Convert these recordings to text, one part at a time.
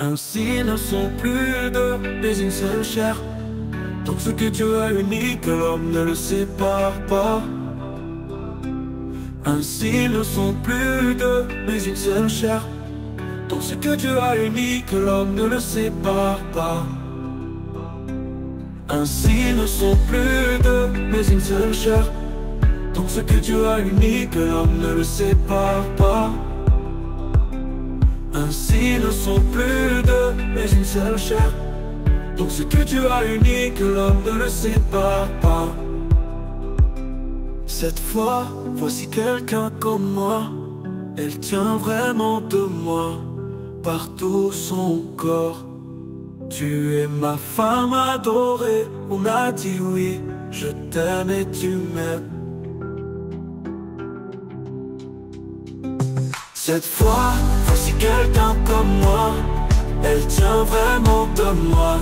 Ainsi ne sont plus deux, mais une seule chair. Donc ce que Dieu a uni, que l'homme ne le sépare pas. Ainsi ne sont plus deux, mais une seule chair. Donc ce que Dieu a uni, que l'homme ne le sépare pas. Ainsi ne sont plus deux, mais une seule chair. Donc ce que Dieu a uni, que l'homme ne le sépare pas. Ainsi ne sont plus deux, mais une seule chair. Donc ce que Dieu a uni, que l'homme ne le sépare pas. Cette fois, voici quelqu'un comme moi. Elle tient vraiment de moi, par tout son corps. Tu es ma femme adorée, on a dit oui, je t'aime et tu m'aimes. Cette fois, voici quelqu'un comme moi. Elle tient vraiment de moi,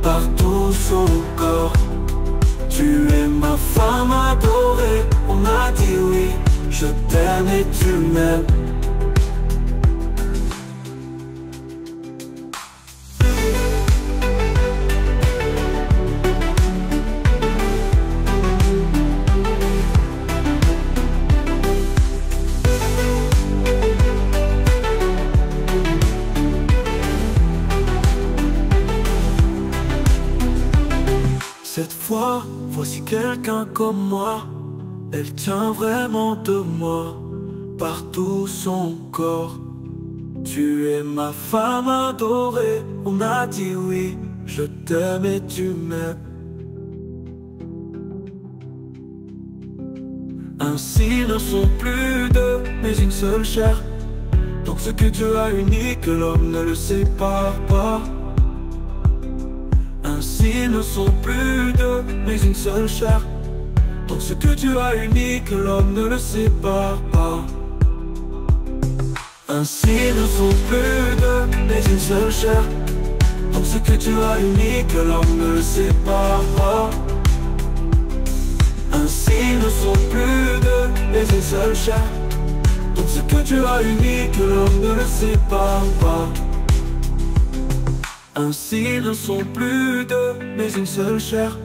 par tout son corps. Tu es ma femme adorée, on a dit oui, je t'aime et tu m'aimes. Cette fois, voici quelqu'un comme moi. Elle tient vraiment de moi, par tout son corps. Tu es ma femme adorée, on a dit oui, je t'aime et tu m'aimes. Ainsi ne sont plus deux, mais une seule chair. Donc ce que Dieu a uni, que l'homme ne le sépare pas. Ainsi ne sont plus deux, mais une seule chair. Donc ce que Dieu a uni, que l'homme ne le sépare pas. Ainsi ne sont plus deux, mais une seule chair. Donc ce que Dieu a uni, que l'homme ne le sépare pas. Ainsi ne sont plus deux, mais une seule chair. Donc ce que Dieu a uni, que l'homme ne le sépare pas. Ainsi ne sont plus deux, mais une seule chair.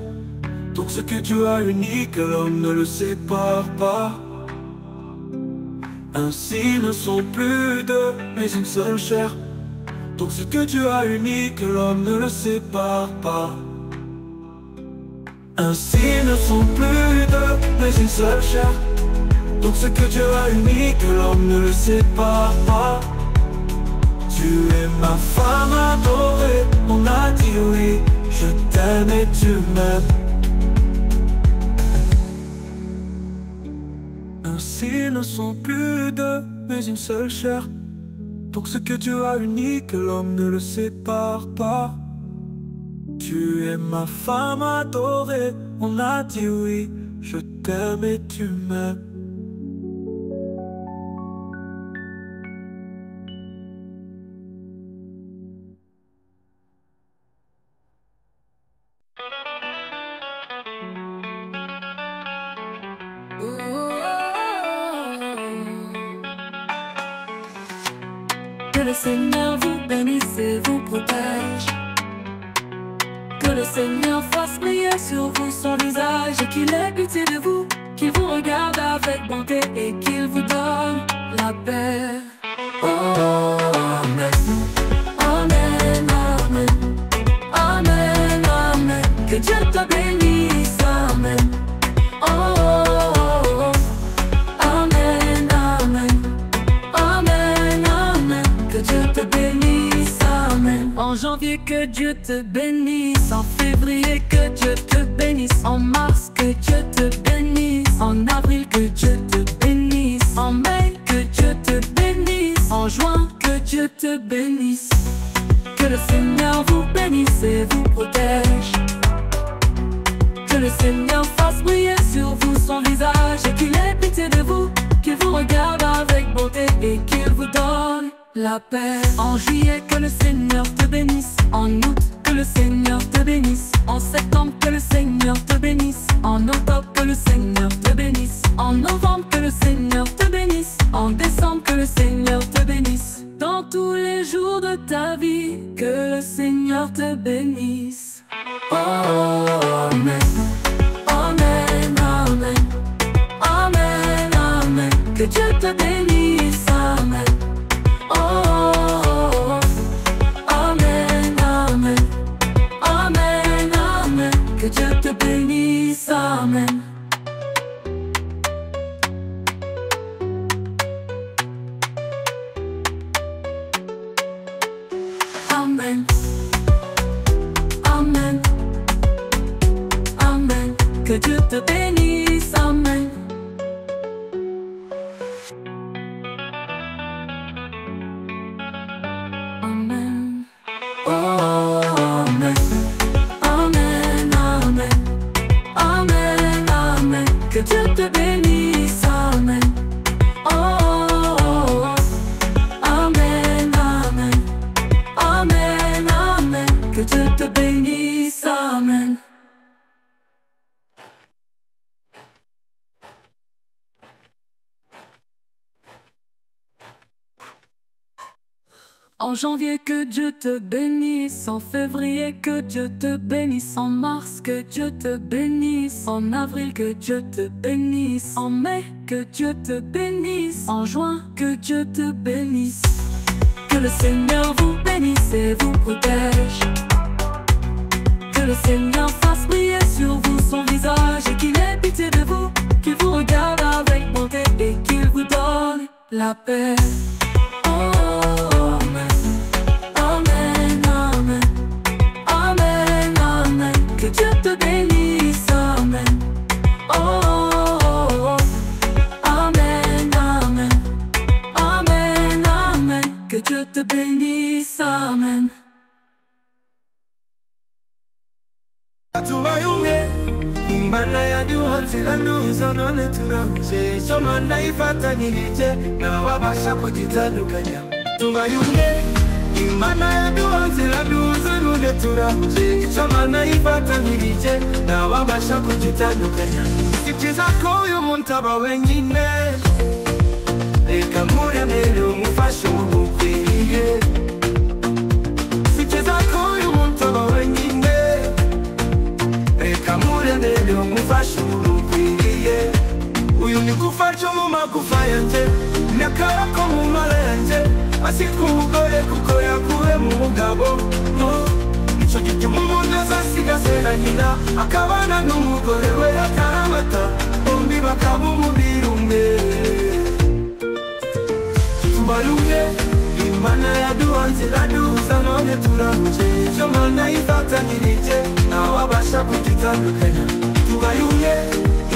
Donc ce que Dieu a uni, que l'homme ne le sépare pas. Ainsi ne sont plus deux, mais une seule chair. Donc ce que Dieu a uni, que l'homme ne le sépare pas. Ainsi ne sont plus deux, mais une seule chair. Donc ce que Dieu a uni, que l'homme ne le sépare pas. Tu es ma femme adorée, on a dit oui, je t'aime et tu m'aimes. Ainsi ne sont plus deux, mais une seule chair. Donc ce que Dieu a uni, que l'homme ne le sépare pas. Tu es ma femme adorée, on a dit oui, je t'aime et tu m'aimes. Que le Seigneur vous bénisse et vous protège. Que le Seigneur fasse briller sur vous son visage et qu'il ait pitié de vous, qu'il vous regarde avec bonté et qu'il vous donne la paix. Oh, amen. Amen, amen. Amen, amen. Que Dieu te bénisse, amen. Oh, oh, oh. Amen, amen. Amen, amen. Que Dieu te bénisse, amen. En janvier, que Dieu te bénisse. En février, que Dieu te bénisse. En mars, que Dieu te bénisse. En avril, que Dieu te bénisse. En mai, que Dieu te bénisse. En juin, que Dieu te bénisse. Que le Seigneur vous bénisse et vous protège. Que le Seigneur fasse briller sur vous son visage et qu'il ait pitié de vous, qu'il vous regarde avec bonté et qu'il vous donne la paix. En juillet, que le Seigneur te bénisse. En août, que le Seigneur te bénisse. En septembre, que le Seigneur te bénisse. En octobre, que le Seigneur te bénisse. En novembre, que le Seigneur te bénisse. En décembre, que le Seigneur te bénisse. Dans tous les jours de ta vie, que le Seigneur te bénisse. Amen, amen, amen, amen, amen, que Dieu te bénisse, amen. Oh, amen, amen, amen, amen, que Dieu te bénisse, amen. Amen, amen, amen, que Dieu te bénisse, amen. Amen. Oh, amen, amen, amen, amen, amen, que Dieu te bénisse, amen. Oh, amen, amen, amen, amen, que Dieu te bénisse, amen. En janvier, que Dieu te bénisse. En février, que Dieu te bénisse. En mars, que Dieu te bénisse. En avril, que Dieu te bénisse. En mai, que Dieu te bénisse. En juin, que Dieu te bénisse. Que le Seigneur vous bénisse et vous protège. Que le Seigneur fasse briller sur vous son visage et qu'il ait pitié de vous. Qu'il vous regarde avec bonté et qu'il vous donne la paix. Que Dieu te bénisse, amen. Oh, amen, amen, amen, amen, que Dieu te bénisse, amen. Imana yaduhanzira nuza none turahuze Soma nayifatanyirije n'ababasha kugitandukanya tubayumwe Imana yaduhanzira nuza none turahuze Soma nayifatanyirije n'ababasha kugitandukanya Ibyiza ko uyu muntu aba wenyine Reka muremere umufashe umukwiriye Ibyiza ko uyu muntu aba wenyine Reka muremere umufashe umukwiriye Uyu ni gufasha mu magufa yanjye N'akara ko mu mara yanjye Asika umugore kuko yakuwe mu mugabo Nicyo gituma umuntu azasiga se na nyina Akabana n'umugore we akaramata Bombi bakaba umubiri umwe Tubari umwe Imana yaduhanzira duhuza none turahuje Icyo Mana yifatanyirije ntawabasha kugitandukanya Tubari umwe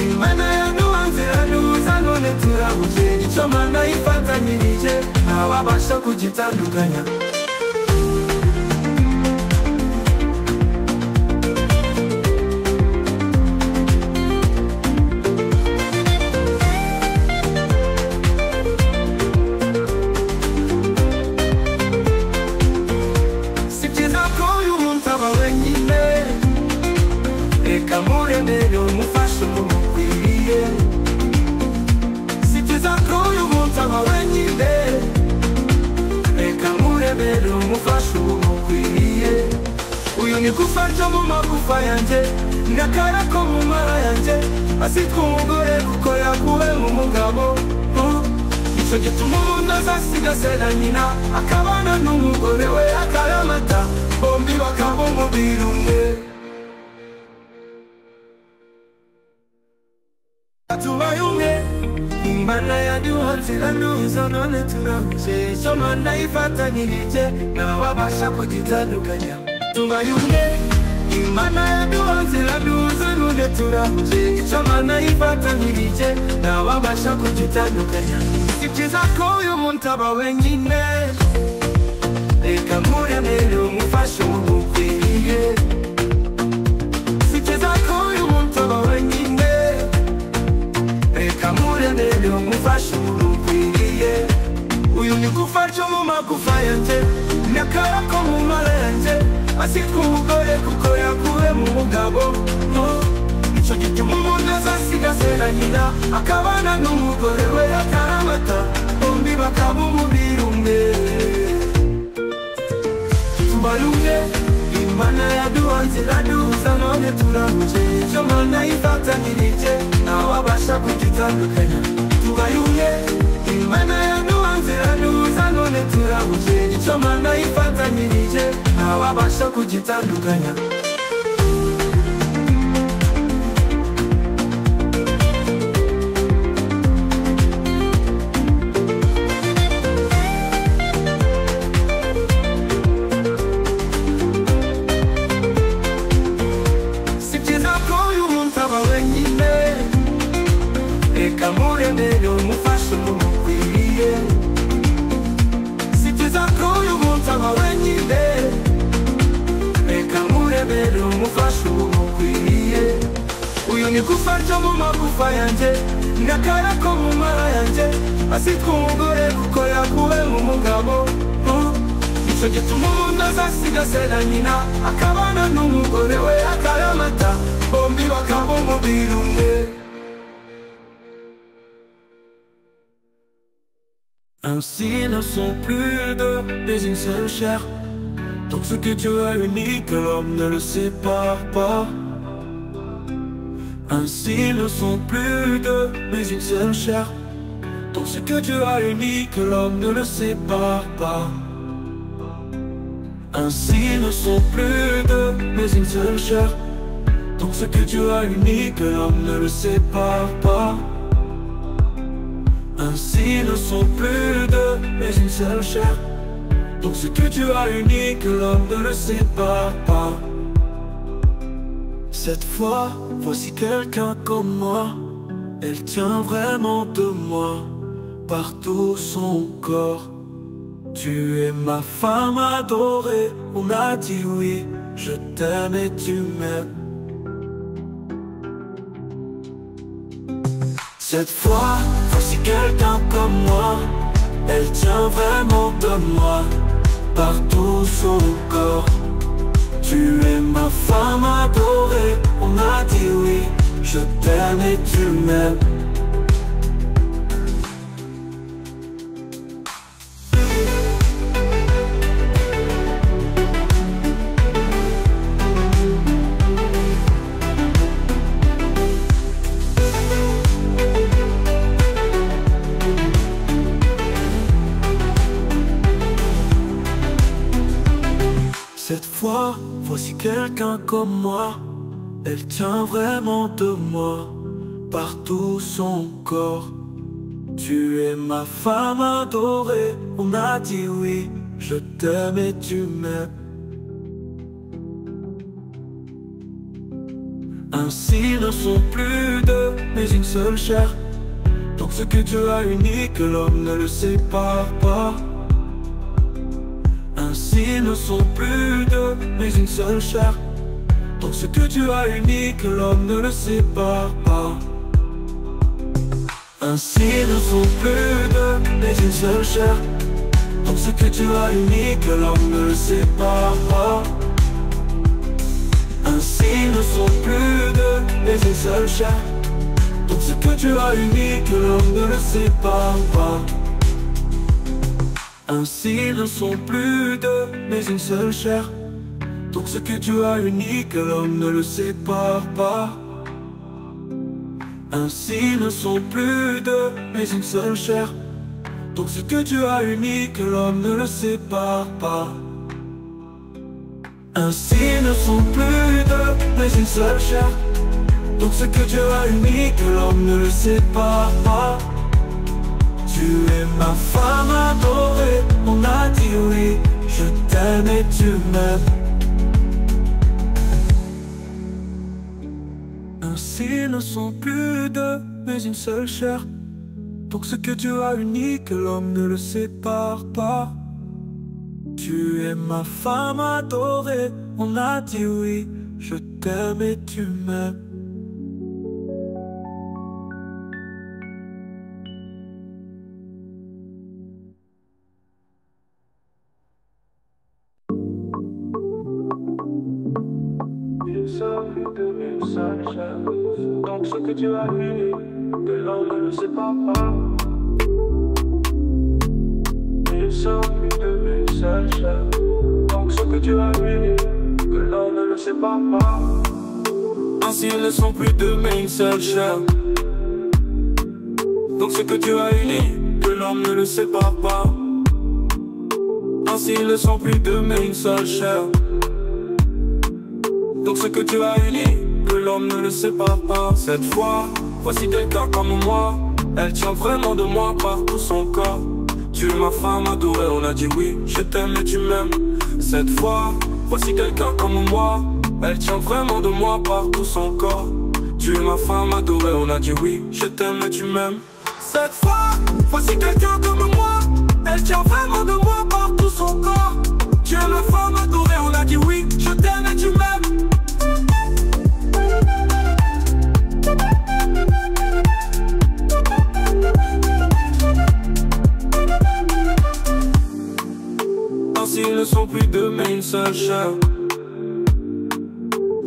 Imana yaduhanzira duhuza none turahuje Icyo Mana yifatanyirije ntawabasha kugitandukanya Muremere umufashe umukwiriye Si byiza ko uyu muntu aba wenyine Reka muremere umufashe umukwiriye Uyu ni gufasha mu magufa yanjye N'akara ko mu mara yanjye Asitwa umugore kuko yakuwe mu mugabo Nicyo gituma umuntu azasiga se na nyina Akabana n'umugore we akaramata Bombi bakaba umubiri umwe Tubaye umwe Imana yaduhanzira nuza none turahuze Icyo Mana yifatanyirije ntawabasha kugitandukanya Tubaye umwe Imana yaduhanzira nuza none turahuze Icyo Mana yifatanyirije ntawabasha kugitandukanya Si byiza ko uyu muntu aba wenyine Reka muremere umufashe umukwiriye Si byiza ko uyu muntu aba wenyine Reka muremere umufashe umukwiriye Uyu ni gufasha mu magufa yanjye N'akara ko mu mara yanjye Asitwa umugore kuko yakuwe mu mugabo Nicyo gituma umuntu azasiga se na nyina Akabana n'umugore we akaramata Bombi bakaba umubiri umwe tubalunge Imana yaduhanzira duhuza none turahuje icyo Mana ifatanyirije ntawabasha kugitandukanya tubayunge Imana yaduhanzira duhuza none turahuje icyo Mana ifatanyirije ntawabasha kugitandukanya Kamuremere umufashe umukwiriye Sibyiza ko uyu munsi aba wenyine Reka muremere umufashe umukwiriye Uyu ni gufa ryo mu magufa yanjye N'akara ko mu mara yanjye Asitwa umugore kuko yakuwe mu mugabo Icyo gituma umuntu azasiga se na nyina Akabana n'umugore we akaramata Bombi bakaba umubiri umwe Ainsi ne sont plus deux, mais une seule chair. Donc ce que Dieu a uni, que l'homme ne le sépare pas. Ainsi ne sont plus deux, mais une seule chair. Donc ce que Dieu a uni, que l'homme ne le sépare pas. Ainsi ne sont plus deux, mais une seule chair. Donc ce que Dieu a uni, que l'homme ne le sépare pas. Ainsi ne sont plus deux, mais une seule chair. Donc ce que Dieu a uni, que l'homme ne le sépare pas. Cette fois, voici quelqu'un comme moi. Elle tient vraiment de moi, par tout son corps. Tu es ma femme adorée, on a dit oui, je t'aime et tu m'aimes. Cette fois, voici quelqu'un comme moi. Elle tient vraiment de moi, par tout son corps. Tu es ma femme adorée, on a dit oui, je t'aime et tu m'aimes. Cette fois, voici quelqu'un comme moi. Elle tient vraiment de moi, par tout son corps. Tu es ma femme adorée, on a dit oui, je t'aime et tu m'aimes. Ainsi ne sont plus deux, mais une seule chair. Donc ce que Dieu a uni, que l'homme ne le sépare pas. Ainsi ne sont plus deux, mais une seule chair. Donc ce que Dieu a uni, que l'homme ne le sépare pas. Ainsi ne sont plus deux, mais une seule chair. Donc ce que Dieu a uni, que l'homme ne le sépare pas. Ainsi ne sont plus deux, mais une seule chair. Donc ce que Dieu a uni, que l'homme ne le sépare pas. Ainsi ne sont plus deux, mais une seule chair. Donc ce que Dieu a uni, que l'homme ne le sépare pas. Ainsi ne sont plus deux, mais une seule chair. Donc ce que Dieu a uni, que l'homme ne le sépare pas. Ainsi ne sont plus deux, mais une seule chair. Donc ce que Dieu a uni, que l'homme ne le sépare pas. Tu es ma femme adorée, on a dit oui, je t'aime et tu m'aimes. Ainsi ne sont plus deux, mais une seule chair. Donc ce que Dieu a uni, que l'homme ne le sépare pas. Tu es ma femme adorée, on a dit oui, je t'aime et tu m'aimes. Donc ce que Dieu a uni, que l'homme ne le sépare pas. Ils sont plus de mes seule chair. Donc ce que tu as vu, que l'homme ne le sépare pas. Ainsi ils ne sont plus deux mais une seule chair. Donc ce que Dieu a uni, que l'homme ne le sépare pas. Ainsi ils ne sont plus deux mais une seule chair. Donc ce que Dieu a uni, que l'homme ne le sépare pas. Cette fois, voici quelqu'un comme moi. Elle tient vraiment de moi par tout son corps. Tu es ma femme adorée, on a dit oui, je t'aime et tu m'aimes. Cette fois, voici quelqu'un comme moi. Elle tient vraiment de moi par tout son corps. Tu es ma femme adorée, on a dit oui, je t'aime et tu m'aimes. Cette fois, voici quelqu'un comme moi. Elle tient vraiment de moi par tout son corps. Tu es ma femme adorée, on a dit oui, je t'aime et tu m'aimes. Ainsi ils ne sont plus deux mais une seule chair.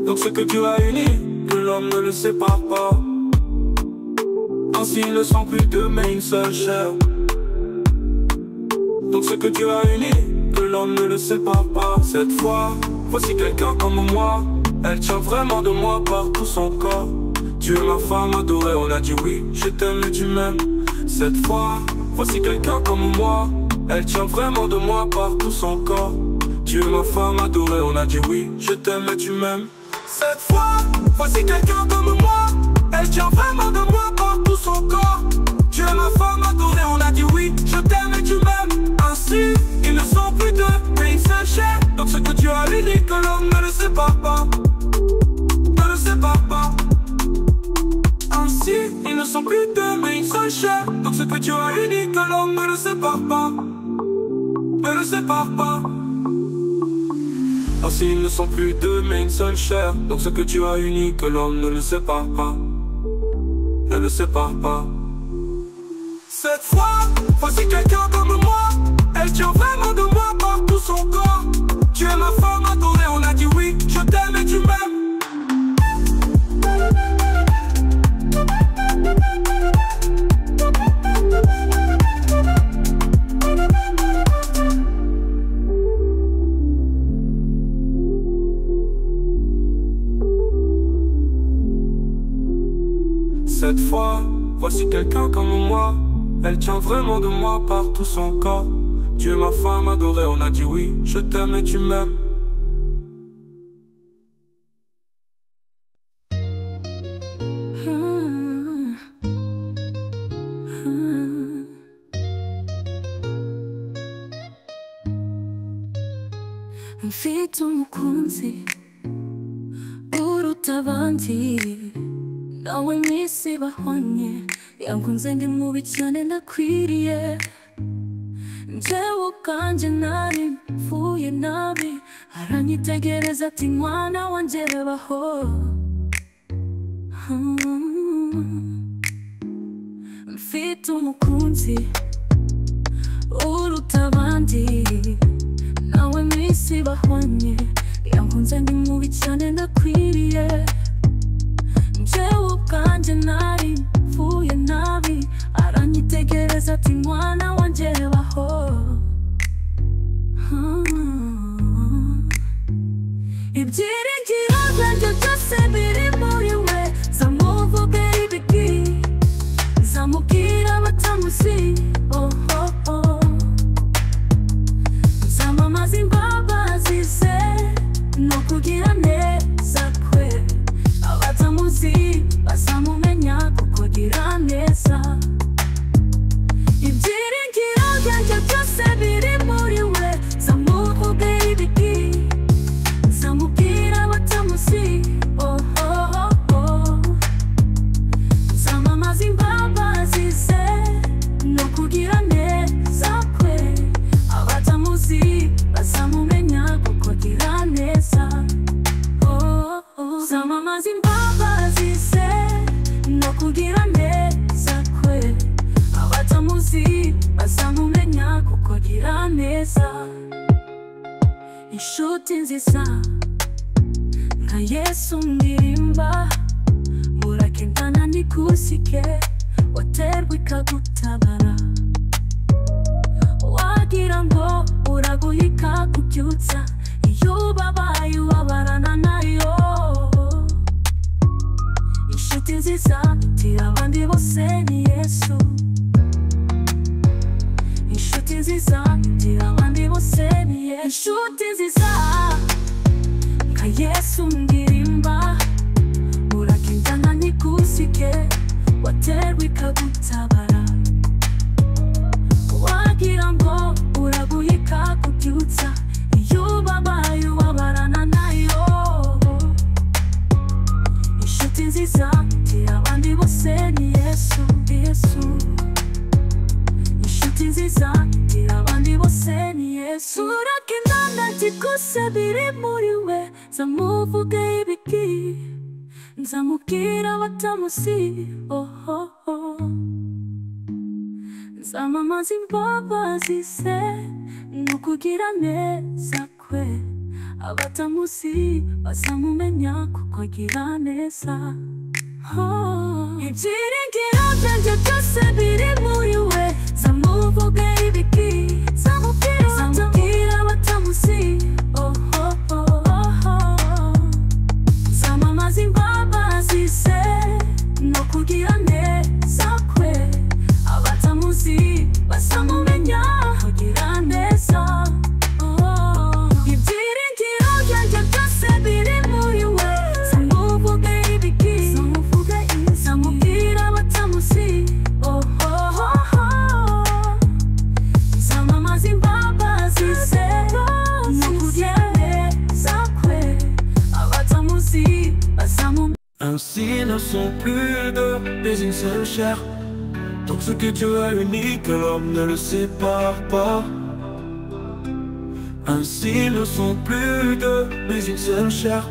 Donc ce que Dieu a uni, que l'homme ne le sépare pas. Ainsi ils ne sont plus deux mais une seule chair. Donc ce que Dieu a uni, que l'homme ne le sépare pas. Cette fois, voici quelqu'un comme moi. Elle tient vraiment de moi par tout son corps. Tu es ma femme adorée, on a dit oui, je t'aime et tu m'aimes. Cette fois, voici quelqu'un comme moi. Elle tient vraiment de moi par tout son corps. Tu es ma femme adorée, on a dit oui, je t'aime et tu m'aimes. Cette fois, voici quelqu'un comme moi. Elle tient vraiment de moi par tout son corps. Tu es ma femme adorée, on a dit oui, je t'aime et tu m'aimes. Ainsi, ils ne sont plus deux, mais une seule chair. Donc ce que Dieu a uni, que l'homme ne le sépare pas. Ne le sépare pas. Ainsi, ils ne sont plus deux, mais une seule chair. Donc ce que Dieu a uni, que l'homme ne le sépare pas. Ne le sépare pas. Ainsi ils ne sont plus deux mais une seule chair. Donc ce que Dieu a uni, que l'homme ne le sépare pas. Ne le sépare pas. Cette fois, voici quelqu'un comme moi. Elle tient vraiment de moi par tout son corps. Tu es ma femme adorée, on a dit oui, je t'aime et tu m'aimes. Cette fois, voici quelqu'un comme moi. Elle tient vraiment de moi par tout son corps. Tu es ma femme adorée, on a dit oui, je t'aime et tu m'aimes. Mfite umukunzi uruta abandi, nawe mwisi bahwanye. Yankunze ndi mubi cyane ndakwiriye. Njyewe ubwanjye nari mpfuye nabi, aranyitegereza ati mwana wanjye baho. Mfite umukunzi uruta abandi, nawe mwisi bahwanye. Yankunze ndi mubi cyane ndakwiriye. Njyewe ubwanjye nari mpfuye nabi, aranyitegereza ati mwana wanjye baho. Ibyiringiro byanjye byose biri muri we. Nzamuvuga ibigwi, nzamubwira abatamuzi. Nzamamaza imbabazi ze no kugira neza kwe. Abatamuzi bazamumenya kuko agira neza. Ibyiringiro byanjye byose biri muri we. Nzamuvuga ibigwi, nzamubwira abatamuzi. Nzamamaza imbabazi ze no kugira neza kwe. Abatamuzi bazamumenya kuko agira neza. Nzamamaza imbabazi ze no kugira neza kwe. Abatamuzi bazamumenya kuko agira neza. Inshuti nziza nka Yesu ndirimba, murakendana nikusike, waterwa ikagutabara. Wagira ngo uraguhika kubyutsa, inshuti nziza nka Yesu ndirimba, uragendana ntigusige, waterwa ikagutabara, wagira ngo uraguhika kubyutsa iyo ubabaye ubabarana nayo. Inshuti nziza gira abandi bose ni Yesu, Yesu. Inshuti nziza gira abandi bose ni Yesu. Uragendana ntiguse biri muri we, nzamuvuge ibiki, nzamubwira abatamuzi, oh oh oh. Nzamamaza imbabazi ze n'ukugira neza kwe, abatamuzi bazamumenya kuko agira neza. Ibyiringiro byanjye byose biri muri we, nzamuvuge ibiki, nzamubwira abatamuzi, oh oh oh oh. Nzamamaza imbabazi ze n'ukugira neza kwe, abatamuzi bazamumenya kugira neza. Ibyiringiro byanjye byose biri muri we, nzamuvuge ibiki, nzamubwira abatamuzi, oh oh oh. Nzamamaza imbabazi ze n'ukugira neza kwe, abatamuzi bazamumenya. Ainsi ne sont plus deux, mais une seule chair. Donc ce que Dieu a uni, que l'homme ne le sépare pas. Ainsi ne sont plus deux, mais une seule chair.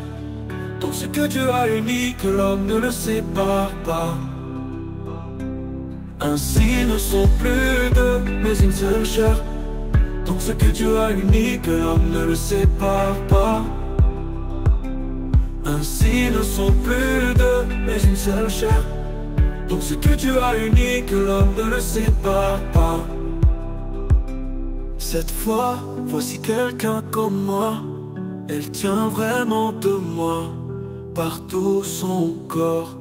Donc ce que Dieu a uni, que l'homme ne le sépare pas. Ainsi ne sont plus deux, mais une seule chair. Donc ce que Dieu a uni, que l'homme ne le sépare pas. Ainsi ne sont plus deux, mais une seule chair. Donc ce que Dieu a uni, que l'homme ne le sépare pas. Cette fois, voici quelqu'un comme moi. Elle tient vraiment de moi, par tout son corps.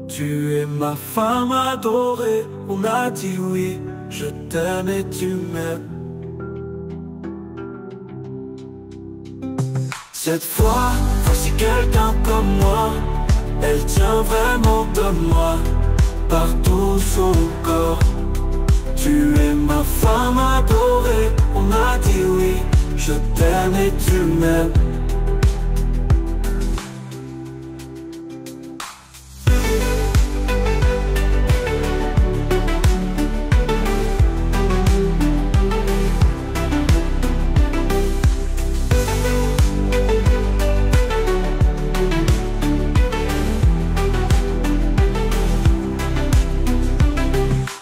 Tu es ma femme adorée, on a dit oui, je t'aime et tu m'aimes. Cette fois, voici quelqu'un comme moi. Elle tient vraiment de moi, par tout son corps. Tu es ma femme adorée, on a dit oui, je t'aime et tu m'aimes.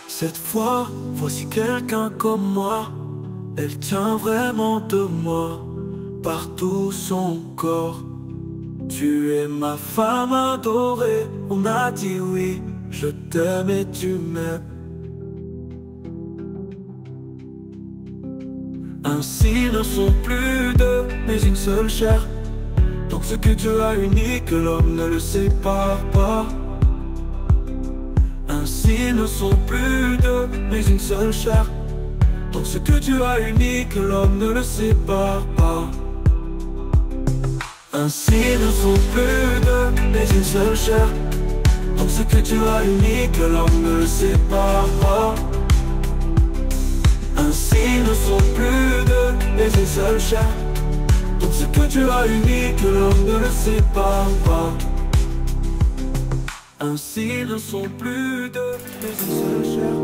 Cette fois, voici quelqu'un comme moi. Elle tient vraiment de moi, par tout son corps. Tu es ma femme adorée, on a dit oui, je t'aime et tu m'aimes. Ainsi ne sont plus deux, mais une seule chair. Donc ce que Dieu a uni, que l'homme ne le sépare pas. Ainsi ne sont plus deux, mais une seule chair. Donc ce que Dieu a uni, que l'homme ne le sépare pas. Ainsi ne sont plus deux, mais une seule chair. Donc ce que Dieu a uni, que l'homme ne le sépare pas. Ainsi ne sont plus deux, mais une seule chair. Donc ce que Dieu a uni, que l'homme ne le sépare pas. Ainsi ne sont plus deux, mais une seule chair.